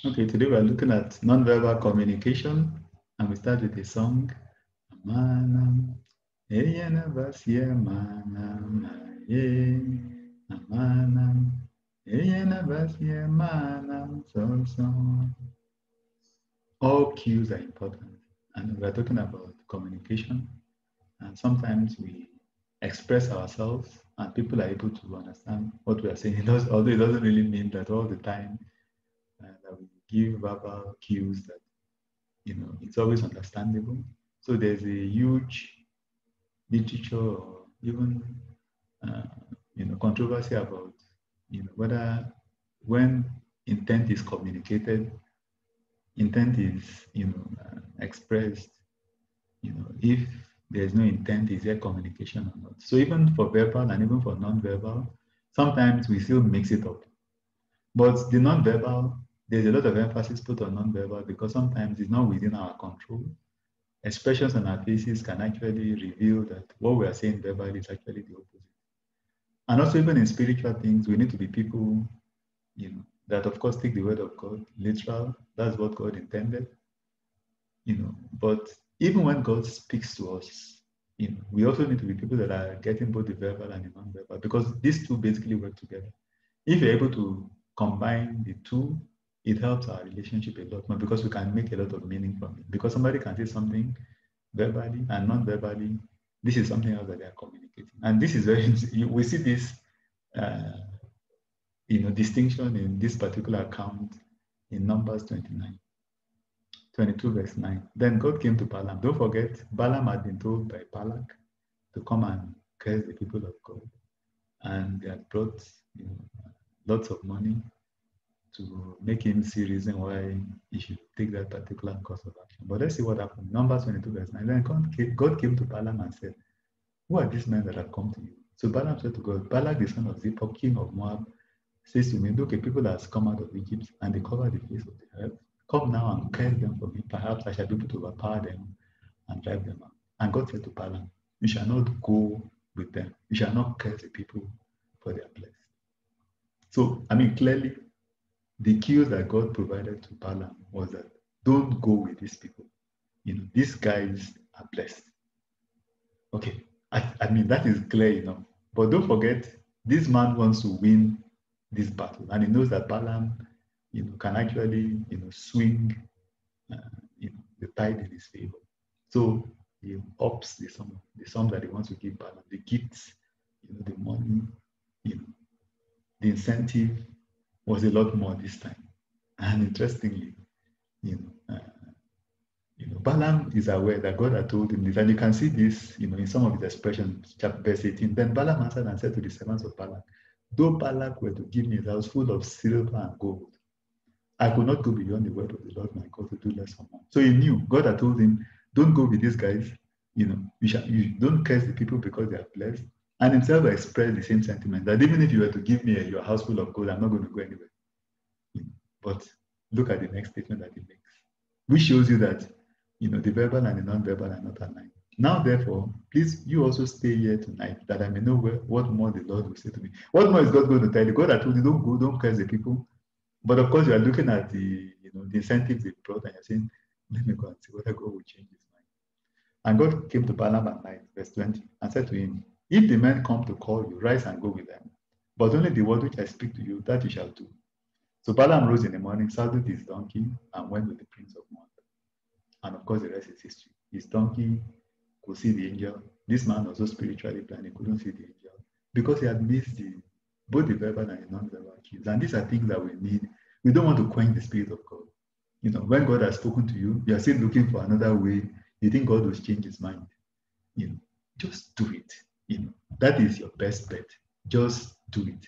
Okay, today we are looking at nonverbal communication, and we start with a song. Amanam, eyena basie manam, amanam, eyena basie manam, so. All cues are important, and we are talking about communication. And sometimes we express ourselves, and people are able to understand what we are saying. Although it doesn't really mean that all the time that we give verbal cues that it's always understandable. So there's a huge literature or even uh, controversy about whether when intent is communicated, intent is expressed. If there's no intent, is there communication or not? So even for verbal and even for non-verbal, sometimes we still mix it up. But the non-verbal, there's a lot of emphasis put on non-verbal because sometimes it's not within our control. Expressions on our faces can actually reveal that what we are saying verbally is actually the opposite. And also, even in spiritual things, we need to be people, that of course take the word of God literal. That's what God intended, But even when God speaks to us, we also need to be people that are getting both the verbal and the non-verbal because these two basically work together. If you're able to combine the two, it helps our relationship a lot more because we can make a lot of meaning from it. Because somebody can say something verbally and non-verbally, this is something else that they are communicating. And this is very, we see this, distinction in this particular account in Numbers 22 verse 9. Then God came to Balaam. Don't forget, Balaam had been told by Balak to come and curse the people of God. And they had brought lots of money to make him see reason why he should take that particular course of action. But let's see what happened. Numbers 22 verse 9. Then God came to Balaam and said, who are these men that have come to you? So Balaam said to God, Balak the son of Zippor, king of Moab, says to me, look, a people that has come out of Egypt and they cover the face of the earth. Come now and curse them for me. Perhaps I shall be able to overpower them and drive them out. And God said to Balaam, you shall not go with them. You shall not curse the people, for they are blessed. So, clearly, the cues that God provided to Balaam was that don't go with these people. These guys are blessed. Okay, that is clear enough. But don't forget, this man wants to win this battle, and he knows that Balaam, can actually, swing, the tide in his favor. So he ups the sum that he wants to give Balaam, the gifts, the money, the incentive was a lot more this time. And interestingly, Balaam is aware that God had told him this, and you can see this, in some of his expressions, chapter verse 18. Then Balaam answered and said to the servants of Balak, though Balak were to give me a house full of silver and gold, I could not go beyond the word of the Lord my God to do less for more. So he knew God had told him, don't go with these guys. You don't curse the people because they are blessed. And himself expressed the same sentiment that even if you were to give me your house full of gold, I'm not going to go anywhere. But look at the next statement that he makes, which shows you that the verbal and the non-verbal are not aligned. Now, therefore, please, you also stay here tonight, that I may know what more the Lord will say to me. What more is God going to tell you? God had told you, don't go, don't curse the people. But of course, you are looking at the incentives they brought, and you're saying, let me go and see whether God will change his mind. And God came to Balaam at night, verse 20, and said to him, if the men come to call you, rise and go with them. But only the word which I speak to you, that you shall do. So Balaam rose in the morning, saddled his donkey, and went with the prince of Moab. And of course, the rest is history. His donkey could see the angel. This man was so spiritually blind, he couldn't see the angel because he had missed both the verbal and the non-verbal cues. And these are things that we need. We don't want to quench the Spirit of God. When God has spoken to you, you are still looking for another way. You think God will change his mind. Just do it. That is your best bet. Just do it.